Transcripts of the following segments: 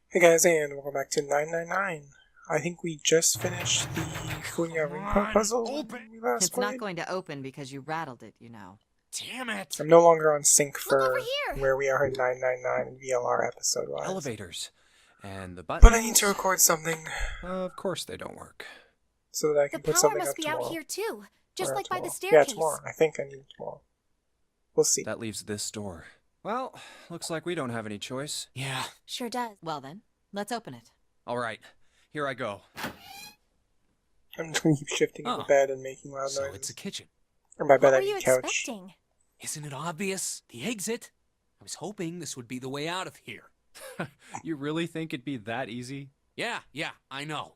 Hey guys, and welcome back to 999. I think we just finished the Funya ring pump puzzle. It's not going to open because you rattled it, you know. Damn it! I'm no longer on sync for where we are in 999 and VLR episode-wise. Elevators. And the buttons. But I need to record something. Of course they don't work. So that I can put something up tomorrow. The power must be out here too, just like by the Yeah, staircase. tomorrow. I think I need tomorrow. We'll see. That leaves this door. Well, looks like we don't have any choice. Yeah. Sure does. Well then, let's open it. All right, here I go. I'm just going to keep shifting in the bed and making loud noises. So it's a kitchen. Or my bed, What I were you mean couch. expecting? Isn't it obvious? The exit? I was hoping this would be the way out of here. You really think it'd be that easy? Yeah, I know.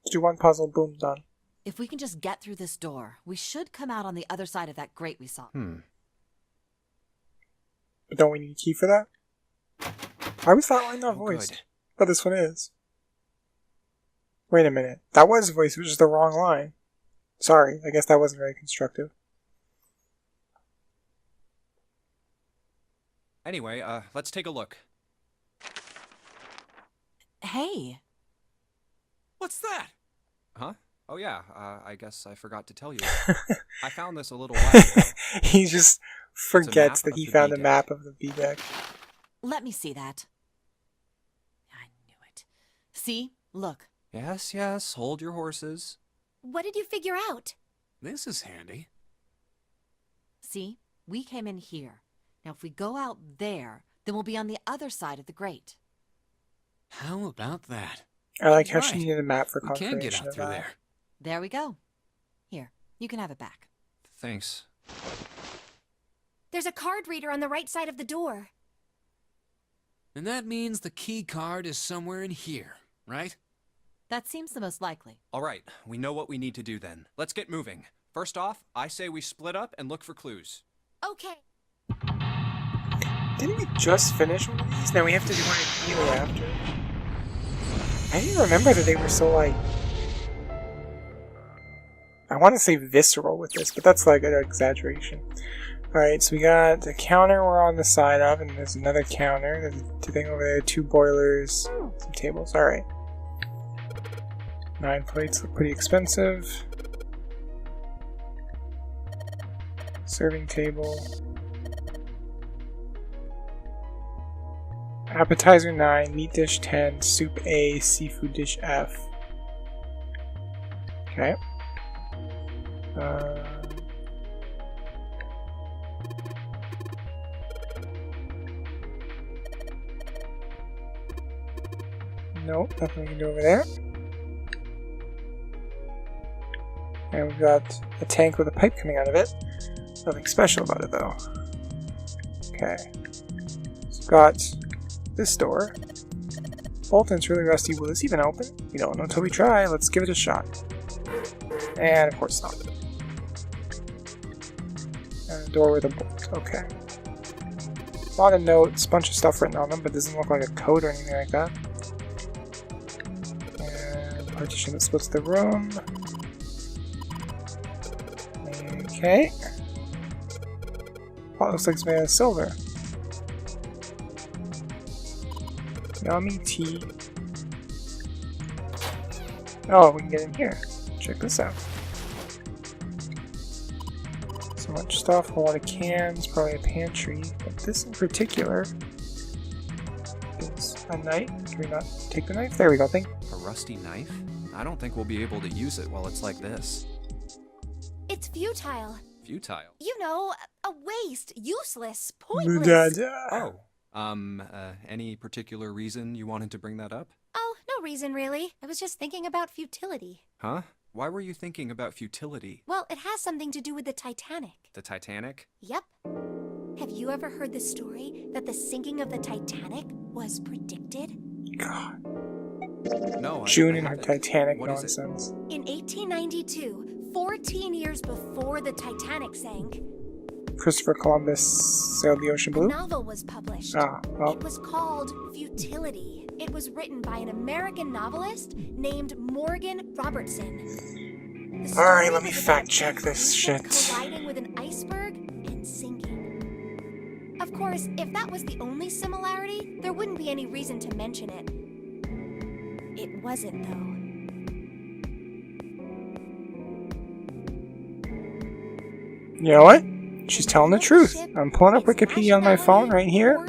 Let's do one puzzle, boom, done. If we can just get through this door, we should come out on the other side of that grate we saw. But don't we need a key for that? Why was that line not Oh, voiced? good. But this one is. Wait a minute. That was voiced, it was just the wrong line. Sorry, I guess that wasn't very constructive. Anyway, let's take a look. Hey! What's that? Huh? Oh yeah, I guess I forgot to tell you. I found this a little while ago. He just forgets that of he the found a B-deck. map of the B-deck. Let me see that. I knew it. See? Look. Yes, hold your horses. What did you figure out? This is handy. See? We came in here. Now if we go out there, then we'll be on the other side of the grate. How about that? I like how she Right. needed a map for We can confirmation get out of through that. there. There we go. Here, you can have it back. Thanks. There's a card reader on the right side of the door. And that means the key card is somewhere in here, right? That seems the most likely. All right, we know what we need to do then. Let's get moving. First off, I say we split up and look for clues. Okay. Didn't we just finish one of these? Now we have to do one immediately after. I didn't remember that they were so, like... I want to say visceral with this, but that's like an exaggeration. Alright, so we got the counter we're on the side of, and there's another counter. There's a thing over there, 2 boilers, some tables. Alright. 9 plates look pretty expensive. Serving table. Appetizer 9, meat dish 10, soup A, seafood dish F. Okay. Nope, nothing we can do over there. And we've got a tank with a pipe coming out of it. Nothing special about it though. Okay. So we've got this door. Bolton's really rusty. Will this even open? We don't know until we try. Let's give it a shot. And of course not. And a door with a bolt. Okay. A lot of notes, bunch of stuff written on them, but it doesn't look like a code or anything like that. And partition that splits the room. Okay. Pot looks like it's made of silver. Yummy tea. Oh, we can get in here. Check this out. So much stuff, a whole lot of cans, probably a pantry. But this in particular is a knife. Can we not take the knife? There we go, thank you. A rusty knife? I don't think we'll be able to use it while it's like this. It's futile. Futile. You know, a waste, useless, pointless. Oh. Any particular reason you wanted to bring that up? Oh, no reason really. I was just thinking about futility. Huh? Why were you thinking about futility? Well, it has something to do with the Titanic. The Titanic? Yep. Have you ever heard the story that the sinking of the Titanic was predicted? God. No, June I and her haven't. Titanic What is it? nonsense. In 1892, 14 years before the Titanic sank, Christopher Columbus sailed the ocean a blue? novel was published. Ah, well. It was called Futility. It was written by an American novelist named Morgan Robertson. The Alright, story let me was fact about check this a spaceship shit. colliding with an iceberg and sinking. course, if that was the only similarity, there wouldn't be any reason to mention it. It wasn't, though. You know what? She's telling the truth. I'm pulling up Wikipedia on my phone right here.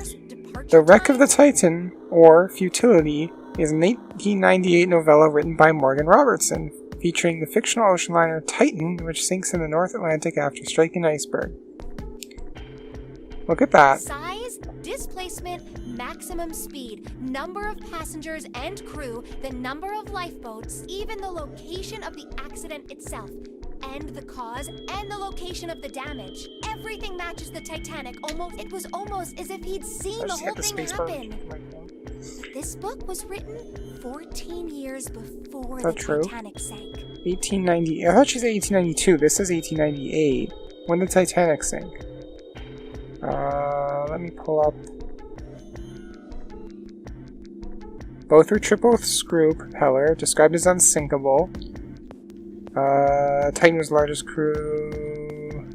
The Wreck of the Titan, or Futility, is an 1898 novella written by Morgan Robertson, featuring the fictional ocean liner Titan, which sinks in the North Atlantic after striking an iceberg. Look at that. Size, displacement, maximum speed, number of passengers and crew, the number of lifeboats, even the location of the accident itself, and the cause, and the location of the damage. Everything matches the Titanic. It was almost as if he'd seen the whole thing happen. This book was written 14 years before the Titanic sank. 1890. I thought she said 1892. This is 1898. When did the Titanic sink? Let me pull up. Both were triple screw propeller, described as unsinkable. Titan was the largest crew.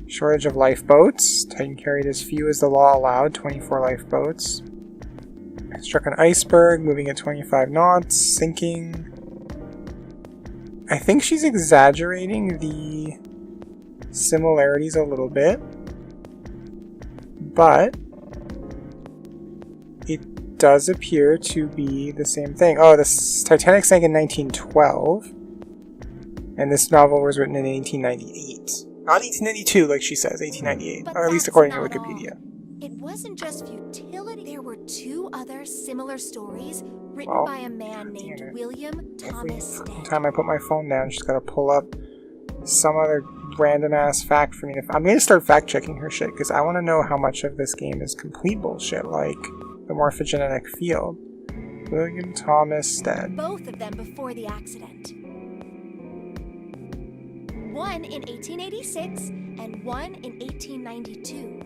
Shortage of lifeboats. Titan carried as few as the law allowed, 24 lifeboats. Struck an iceberg, moving at 25 knots, sinking. I think she's exaggerating the similarities a little bit, but it does appear to be the same thing. Oh, this Titanic sank in 1912, and this novel was written in 1898. Not 1892, like she says, 1898, or at least according to Wikipedia. It wasn't just futility. There were two other similar stories written by a man named William Thomas Stead. Every time I put my phone down, she's got to pull up some other random ass fact for me. I'm going to start fact checking her shit because I want to know how much of this game is complete bullshit, like the morphogenetic field. William Thomas Stead. Both of them before the accident. One in 1886 and one in 1892.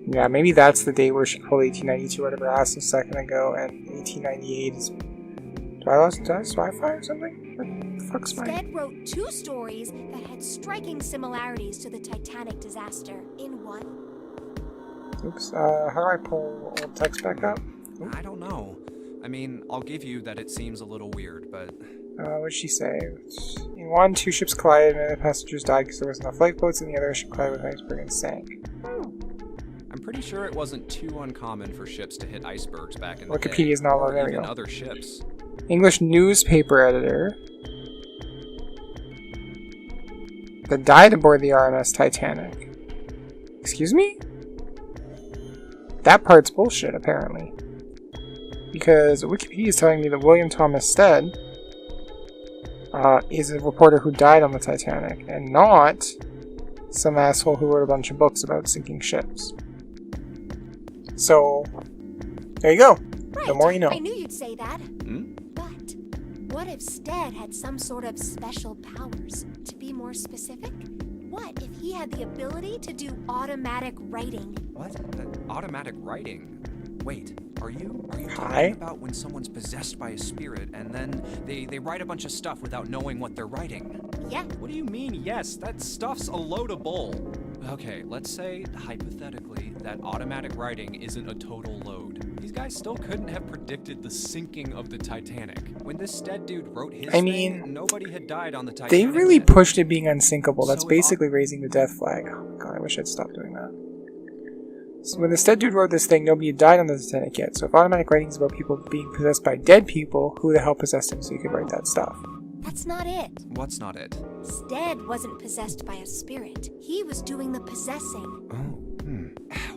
Yeah, maybe that's the date where she pulled 1892, whatever I asked a second ago, and 1898 is... Did I lose Wi-Fi or something? What the fuck's mine? Stead wrote two stories that had striking similarities to the Titanic disaster in one. Oops, how do I pull old text back up? Oops. I don't know. I mean, I'll give you that it seems a little weird, but... What'd she say? In one, two ships collided, and the passengers died because there wasn't enough lifeboats, and the other ship collided with an iceberg and sank. I'm pretty sure it wasn't too uncommon for ships to hit icebergs back in the day. Wikipedia's not or there we even go. other ships. English newspaper editor that died aboard the RMS Titanic. Excuse me? That part's bullshit, apparently. Because Wikipedia is telling me that William Thomas Stead is a reporter who died on the Titanic, and not some asshole who wrote a bunch of books about sinking ships. So, there you go. Right. The more you know. I knew you'd say that. But what if Stead had some sort of special powers? To be more specific, what if he had the ability to do automatic writing? What? Automatic writing? Wait, are you Hi? talking about when someone's possessed by a spirit and then they write a bunch of stuff without knowing what they're writing? Yeah. What do you mean, yes? That stuff's a load of bull. Okay, let's say, hypothetically, that automatic writing isn't a total load. These guys still couldn't have predicted the sinking of the Titanic. When this Stead dude wrote his thing, nobody had died on the Titanic. They really yet. pushed it being unsinkable. That's So basically raising the death flag. Oh my god, I wish I'd stopped doing that. So when the Stead dude wrote this thing, nobody had died on the Titanic yet. So if automatic writing is about people being possessed by dead people, who the hell possessed him so you could write that stuff? That's not it. What's not it? Stead wasn't possessed by a spirit. He was doing the possessing. Oh,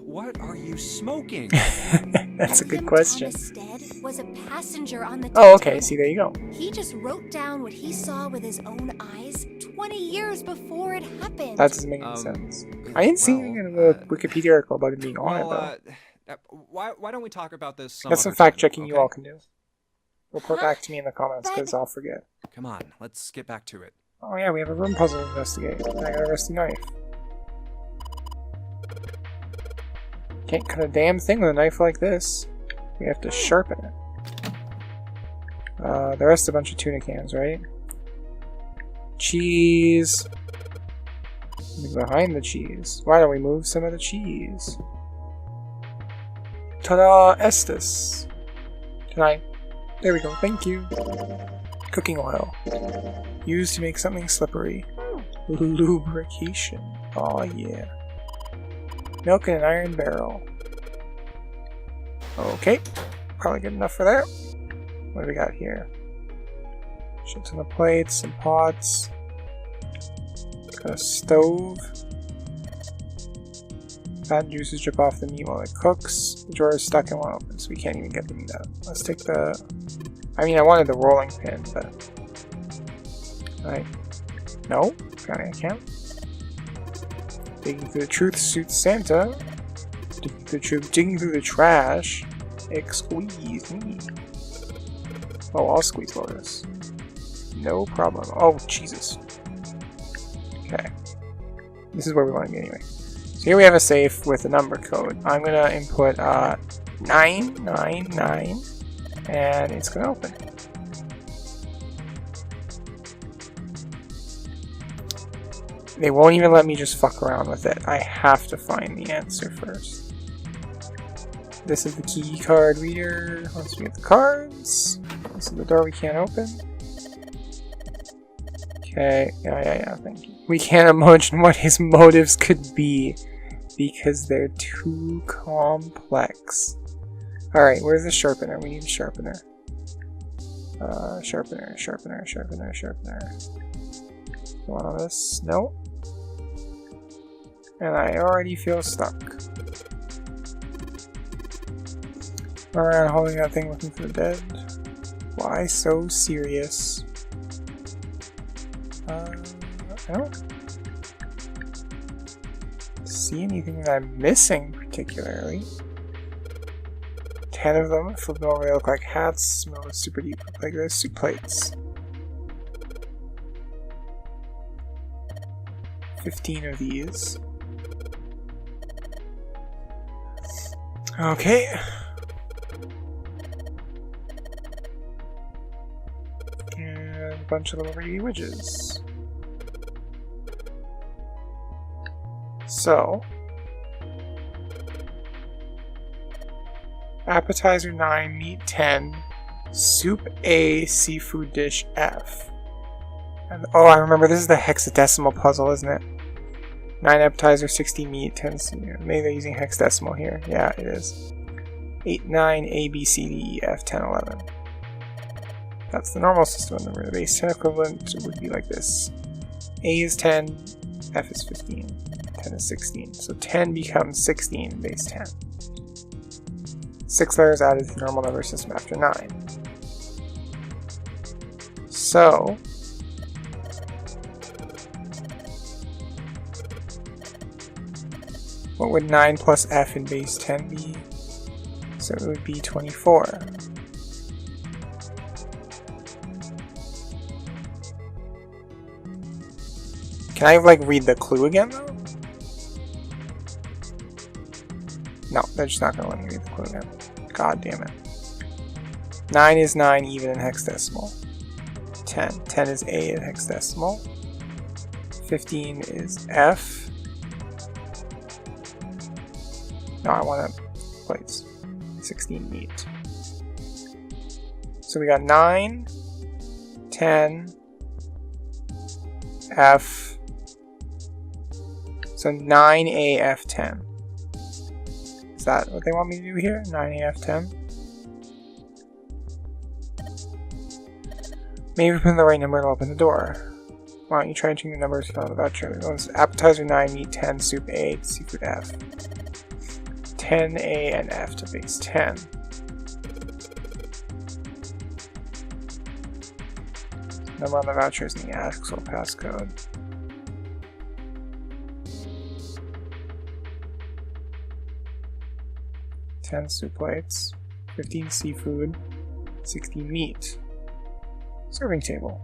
What are you smoking? That's a good William question. Thomas Stead was a passenger on the Oh, Titanic. okay, see, there you go. He just wrote down what he saw with his own eyes 20 years before it happened. That doesn't make any sense. I didn't see anything in the Wikipedia article about it being on it, though. Why don't we talk about this some That's some other fact time, checking you okay? all can do. Report back to me in the comments, because I'll forget. Come on, let's get back to it. Oh yeah, we have a room puzzle to investigate. And I got a rusty knife. Can't cut a damn thing with a knife like this. We have to sharpen it. The rest a bunch of tuna cans, right? Cheese. Something behind the cheese. Why don't we move some of the cheese? Ta-da! Estes. Tonight. There we go. Thank you. Cooking oil. Used to make something slippery. Lubrication. Oh yeah. Milk in an iron barrel. Okay. Probably good enough for that. What do we got here? Shit on the plates, some pots. Got a stove. Fat juices drip off the meat while it cooks. The drawer is stuck and won't open, so we can't even get the meat out. Let's take the... I mean, I wanted the rolling pin, but... Right. No. I can't. Digging through the truth suits Santa. Digging through the truth. Digging through the trash. Squeeze me. Oh, I'll squeeze Lotus. No problem. Oh, Jesus. Okay. This is where we want to be anyway. So here we have a safe with a number code. I'm going to input 999 and it's going to open. They won't even let me just fuck around with it. I have to find the answer first. This is the key card reader. Once we get the cards. This is the door we can't open. Okay, yeah, thank you. We can't imagine what his motives could be because they're too complex. Alright, where's the sharpener? We need a sharpener. Sharpener. One on this? No. And I already feel stuck. Run around holding that thing looking for the dead. Why so serious? I don't see anything that I'm missing particularly. 10 of them. Flip them over, they look like hats. Smell super deep, like those soup plates. 15 of these. Okay. And a bunch of little baby widgets. So, appetizer 9, meat 10, soup A, seafood dish F. And, oh, I remember, this is the hexadecimal puzzle, isn't it? 9 appetizer, 16 meat, 10 seafood. Maybe they're using hexadecimal here. Yeah, it is. 8, 9, A, B, C, D, E, F, 10, 11. That's the normal system number. The base 10 equivalent would be like this. A is 10, F is 15, 10 is 16. So 10 becomes 16 base 10. 6 letters added to the normal number system after 9. So, what would 9 plus F in base 10 be? So it would be 24. Can I like read the clue again though? No, they're just not gonna let me read the clue again. God damn it. 9 is 9 even in hexadecimal. 10 is A in hexadecimal. 15 is F. No, I want to plates. 16 meat. So we got 9, 10, F. So 9A, F10. Is that what they want me to do here? 9A, F10? Maybe put in the right number and open the door. Why don't you try changing the numbers found on the voucher? Appetizer 9, meat 10, soup A, seafood F. 10 A and F to base 10. Number on the voucher is in the actual passcode. Ten soup plates, 15 seafood, 16 meat. Serving table.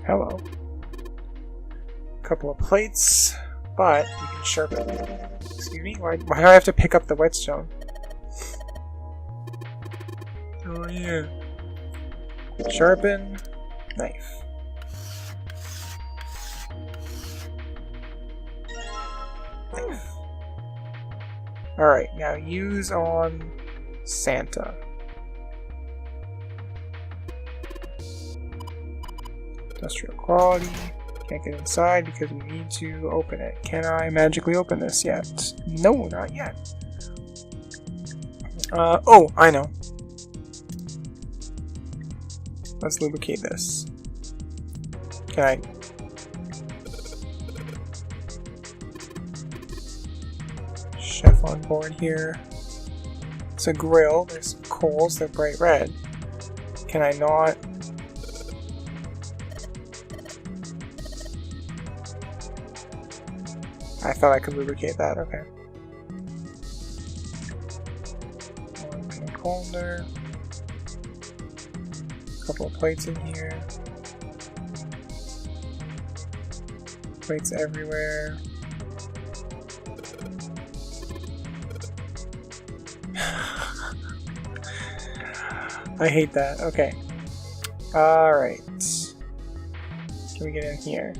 Hello. Couple of plates, but you can sharpen. Excuse me? Why do I have to pick up the whetstone? Oh yeah. Sharpen. Knife. Knife. Alright, now use on Santa. Industrial quality. Can't get inside because we need to open it. Can I magically open this yet? No, not yet. Oh, I know. Let's lubricate this. Can I? Chef on board here. It's a grill. There's some coals. They're bright red. Can I not? I thought I could lubricate that. Okay. One pink holder. A couple of plates in here. Plates everywhere. I hate that. Okay. Alright. Can we get in here?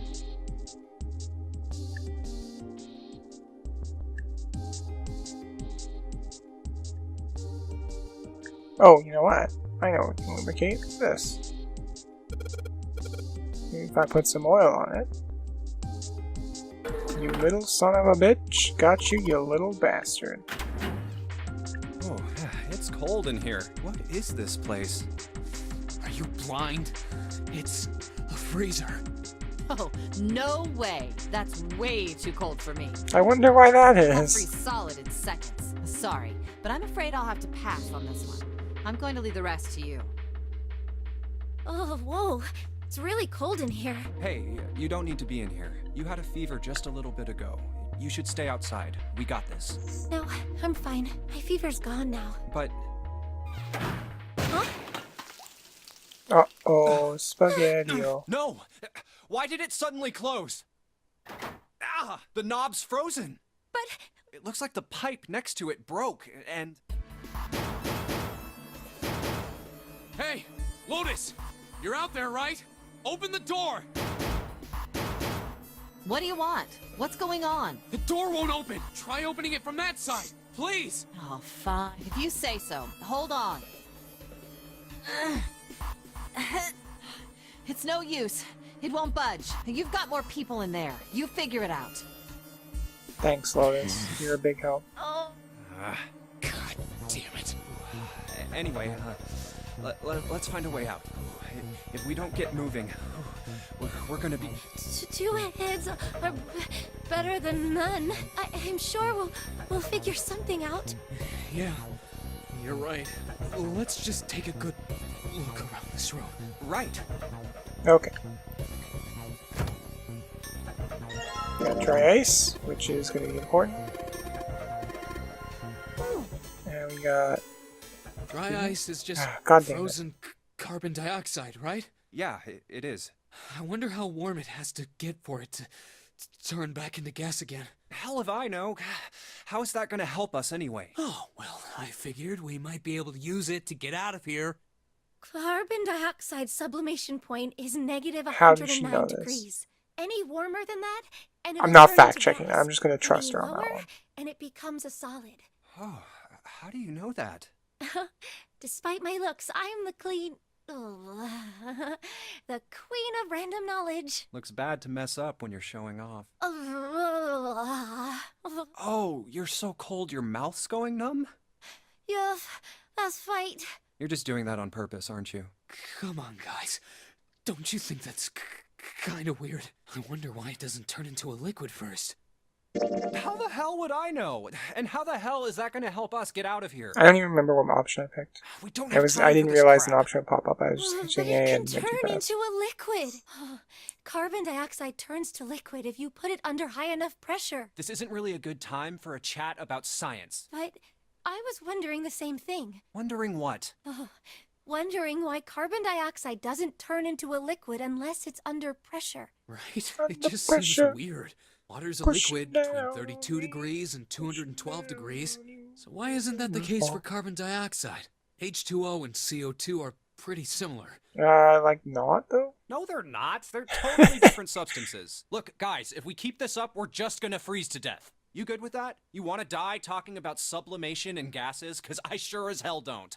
Oh, you know what? I know we can lubricate this. If I put some oil on it. You little son of a bitch. Got you, you little bastard. Oh, it's cold in here. What is this place? Are you blind? It's a freezer. Oh, no way. That's way too cold for me. I wonder why that I'll is. freeze solid in seconds. Sorry, but I'm afraid I'll have to pass on this one. I'm going to leave the rest to you. Oh, whoa. It's really cold in here. Hey, you don't need to be in here. You had a fever just a little bit ago. You should stay outside. We got this. No, I'm fine. My fever's gone now. But Huh? Uh-oh, spaghetti-o. no! Why did it suddenly close? Ah! The knob's frozen! But It looks like the pipe next to it broke, and... Hey, Lotus! You're out there, right? Open the door! What do you want? What's going on? The door won't open! Try opening it from that side, please! Oh, fine. If you say so. Hold on. It's no use. It won't budge. You've got more people in there. You figure it out. Thanks, Lotus. You're a big help. oh, God damn it. Anyway, let's find a way out. If we don't get moving, we're gonna be... two heads are better than none. I'm sure we'll figure something out. Yeah, you're right. Let's just take a good look around this room. Right. Okay. We got dry ice, which is going to be important. And we got... Dry ice is just God damn it. frozen carbon dioxide, right? Yeah, it is. I wonder how warm it has to get for it to turn back into gas again. Hell if I know. How is that gonna help us anyway? Oh, well, I figured we might be able to use it to get out of here. Carbon dioxide sublimation point is negative How does she 109 know this? degrees. Any warmer than that, and I'm it'll not turn fact into checking. gas. I'm just going to trust her Any on that lower, one. and it becomes a solid. Oh, how do you know that? Despite my looks, I'm the the queen of random knowledge. Looks bad to mess up when you're showing off. Oh, you're so cold your mouth's going numb? Yes, that's right. You're just doing that on purpose, aren't you? Come on, guys. Don't you think that's kind of weird? I wonder why it doesn't turn into a liquid first. How the hell would I know? And how the hell is that going to help us get out of here? I don't even remember what option I picked. We don't have time I for didn't this realize crap. an option would pop up. I was just But saying it A can and went too turn fast. into a liquid. Carbon dioxide turns to liquid if you put it under high enough pressure. This isn't really a good time for a chat about science. But I was wondering the same thing. Wondering what? Wondering why carbon dioxide doesn't turn into a liquid unless it's under pressure. Right? Under It just pressure. seems weird. Water's a Push liquid it between down. 32 degrees and 212 degrees. So why isn't that the case for carbon dioxide? H2O and CO2 are pretty similar. Like not though? No, they're not. They're totally different substances. Look, guys, if we keep this up, we're just gonna freeze to death. You good with that? You want to die talking about sublimation and gases? Because I sure as hell don't.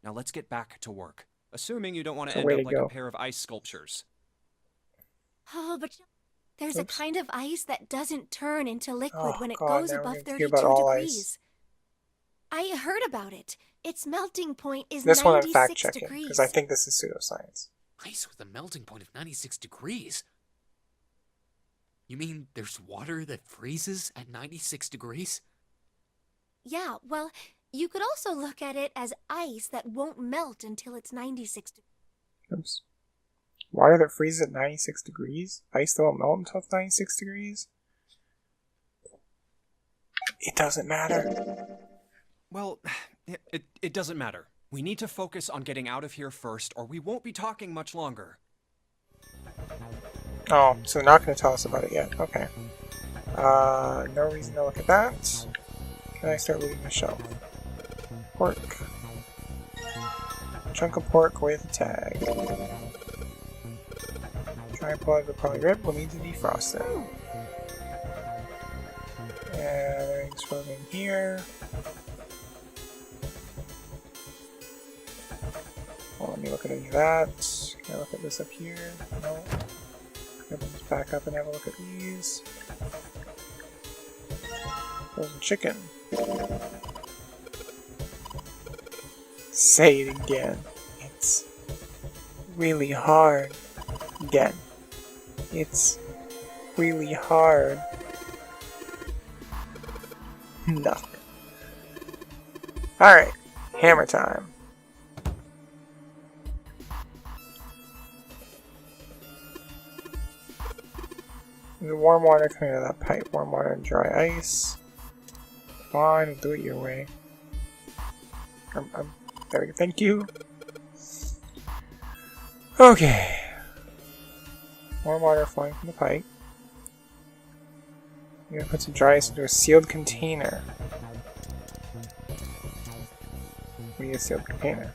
Now let's get back to work. Assuming you don't want to end up like a pair of ice sculptures. Oh, but there's a kind of ice that doesn't turn into liquid when it God, goes now above we're gonna hear 32 about all degrees. I heard about it. Its melting point is This 96 one I'm fact checking degrees. because I think this is pseudoscience. Ice with a melting point of 96 degrees? You mean there's water that freezes at 96 degrees? Yeah, well, you could also look at it as ice that won't melt until it's 96 degrees. Oops. Water that freezes at 96 degrees? Ice that won't melt until it's 96 degrees? It doesn't matter. Well, it doesn't matter. We need to focus on getting out of here first, or we won't be talking much longer. Oh, so they're not going to tell us about it yet. Okay. No reason to look at that. Can I start looting the shelf? Pork. Chunk of pork with a tag. Try and pull out the poly-rib. We'll need to defrost it. And everything's frozen here. Well, let me look at any of that. Can I look at this up here? No. Let's back up and have a look at these. Frozen chicken. Say it again. It's really hard. Again. It's really hard. Nothing. Alright. Hammer time. The warm water coming out of that pipe. Warm water and dry ice. Fine, we'll do it your way. There we go. Thank you. Okay. Warm water flowing from the pipe. I'm gonna put some dry ice into a sealed container. We need a sealed container.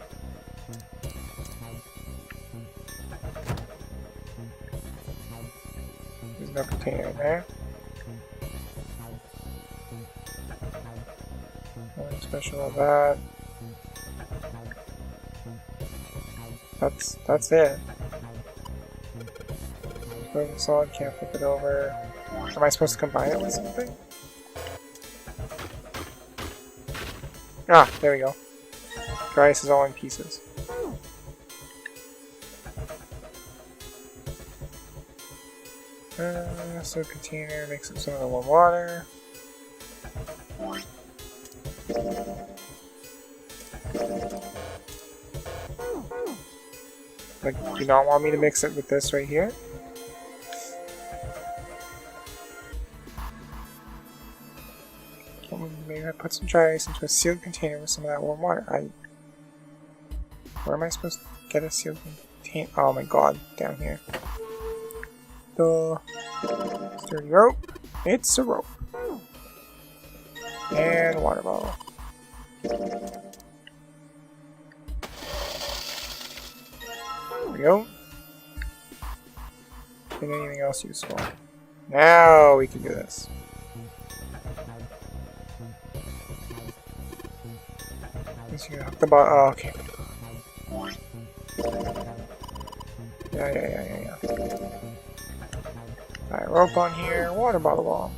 There's no container in there. Nothing special about that. That's it. Frozen solid, can't flip it over. Am I supposed to combine it with something? Ah, there we go. Dry ice is all in pieces. So container, mix up some of the warm water. Like, do you not want me to mix it with this right here? Maybe I put some dry ice into a sealed container with some of that warm water. Where am I supposed to get a sealed container? Oh my god, down here. The sturdy rope. It's a rope. And a water bottle. There we go. And anything else useful. Now we can do this. You hook the bottle. Oh, okay. Yeah. Alright, rope on here, water bottle bomb.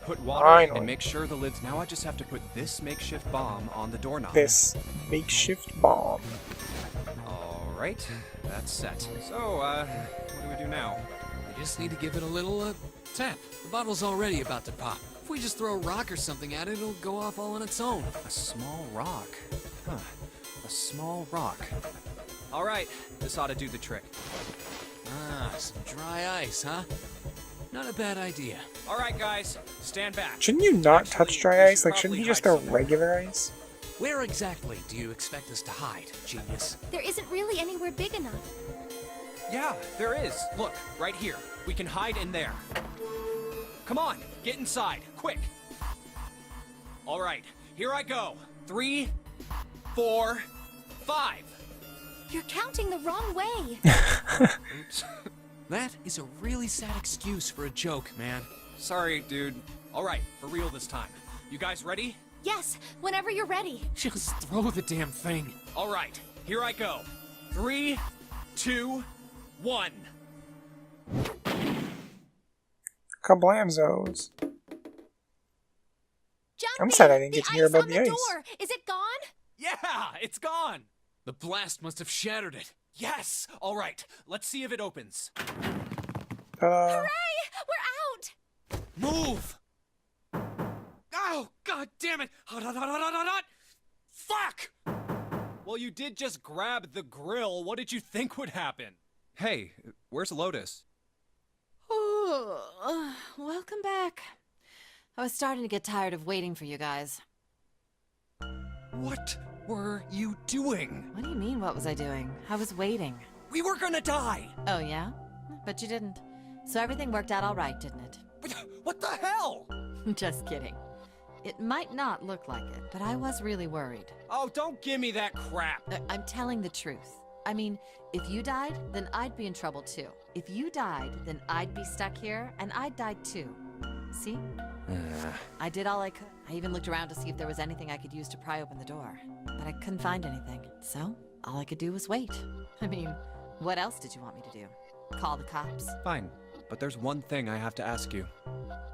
Put water Finally. and make sure the lid's. Now I just have to put this makeshift bomb on the doorknob. This makeshift bomb. Alright, that's set. So, what do we do now? We just need to give it a little, tap. The bottle's already about to pop. If we just throw a rock or something at it, it'll go off all on its own. A small rock. Huh. A small rock. Alright, this ought to do the trick. Ah, some dry ice, huh? Not a bad idea. Alright, guys, stand back. Shouldn't you not Actually, touch dry we ice? should Like, shouldn't probably you just hide throw somewhere. regular ice? Where exactly do you expect us to hide, genius? There isn't really anywhere big enough. Yeah, there is. Look, right here. We can hide in there. Come on, get inside, quick. Alright, here I go. 3, 4, 5. You're counting the wrong way. Oops. That is a really sad excuse for a joke, man. Sorry, dude. Alright, for real this time. You guys ready? Yes, whenever you're ready. Just throw the damn thing. Alright, here I go. 3, 2, 1. Kablamzos. Jumpy, I'm sad I didn't get to hear ice about on the ice. door. Is it gone? Yeah, it's gone! The blast must have shattered it. Yes! Alright, let's see if it opens. Ta-da. Hey, we're out. Move! Oh, god damn it! Hot, hot, hot, hot, hot, hot, hot! Fuck! Well, you did just grab the grill. What did you think would happen? Hey, where's Lotus? Welcome back. I was starting to get tired of waiting for you guys. What were you doing? What do you mean, what was I doing? I was waiting. We were gonna die! Oh, yeah? But you didn't. So everything worked out all right, didn't it? What the hell? Just kidding. It might not look like it, but I was really worried. Oh, don't give me that crap. I'm telling the truth. I mean, if you died, then I'd be in trouble too. If you died, then I'd be stuck here, and I'd die too. See? I did all I could. I even looked around to see if there was anything I could use to pry open the door. But I couldn't find anything. So, all I could do was wait. I mean, what else did you want me to do? Call the cops? Fine, but there's one thing I have to ask you.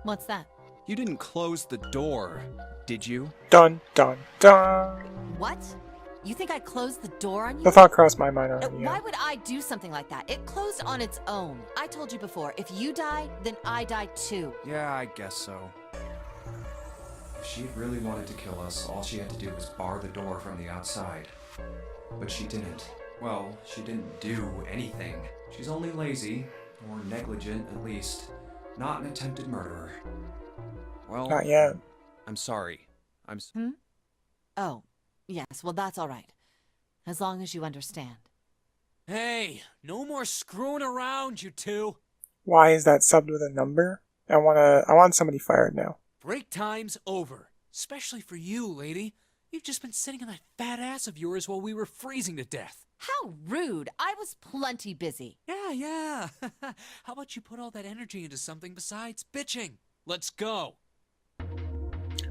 What's that? You didn't close the door, did you? Dun, dun, dun. What? You think I closed the door on you? The thought crossed my mind already. Why would I do something like that? It closed on its own. I told you before, if you die, then I die too. Yeah, I guess so. If she really wanted to kill us, all she had to do was bar the door from the outside. But she didn't. Well, she didn't do anything. She's only lazy, or negligent at least, not an attempted murderer. Well, Not yet. I'm sorry. Oh, yes, well that's all right. As long as you understand. Hey, no more screwing around, you two. Why is that subbed with a number? I want somebody fired now. Break time's over. Especially for you, lady. You've just been sitting on that fat ass of yours while we were freezing to death. How rude! I was plenty busy. Yeah. How about you put all that energy into something besides bitching? Let's go.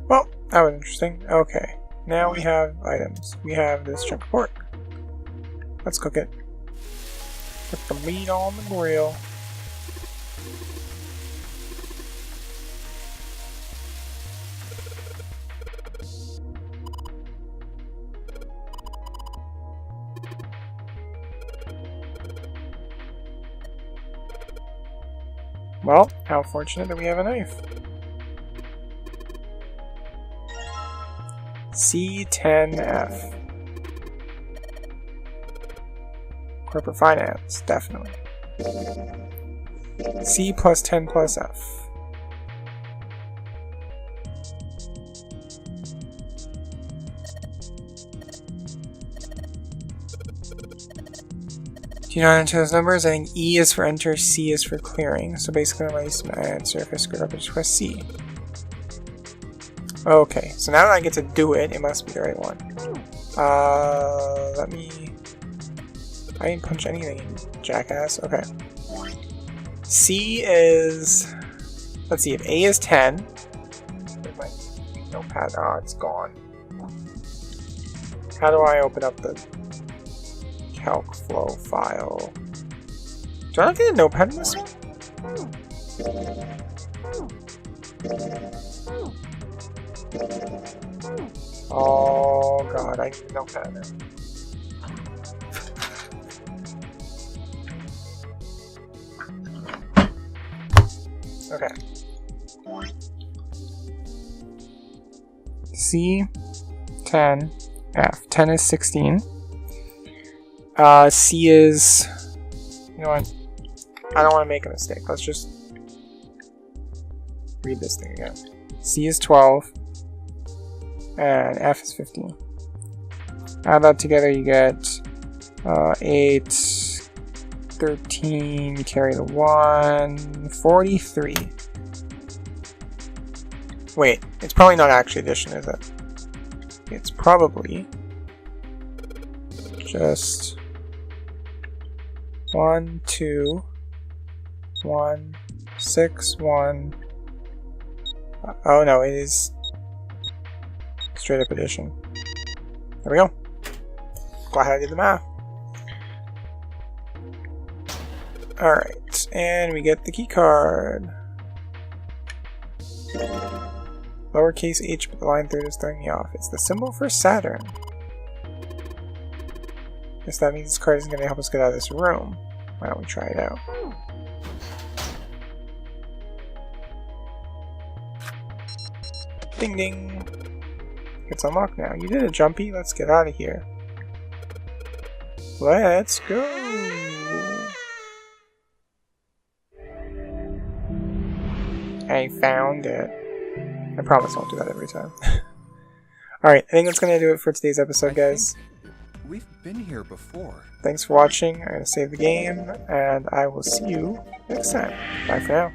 Well, that was interesting. Okay, now we have items. We have this chunk of pork. Let's cook it. Put the meat on the grill. Well, how fortunate that we have a knife. C10F. Corporate finance, definitely. C plus 10 plus F. Do you not enter those numbers? I think E is for enter, C is for clearing. So basically, my answer, if I screwed up, I just press C. Okay, so now that I get to do it, it must be the right one. Let me... I didn't punch anything, jackass. Okay. C is... Let's see, if A is 10... Where's my notepad? Oh, it's gone. How do I open up the calc flow file? Do I not get a notepad in this one? Oh god, I need a notepad now. Okay. C, 10, F. 10 is 16. C is... You know what? I don't want to make a mistake. Let's just read this thing again. C is 12. And F is 15. Add that together, you get 8, 13, carry the 1, 43. Wait, it's probably not actually addition, is it? It's probably just 1, 2, 1, 6, 1. Oh no, it is straight up addition. There we go. Glad I did the math. Alright, and we get the key card. Lowercase h, but the line through it is throwing me off. It's the symbol for Saturn. Guess that means this card isn't going to help us get out of this room. Why don't we try it out? Ding ding! It's unlocked now. You did a jumpy. Let's get out of here. Let's go! I found it. I promise I won't do that every time. Alright, I think that's going to do it for today's episode, guys. We've been here before. Thanks for watching. I'm going to save the game, and I will see you next time. Bye for now.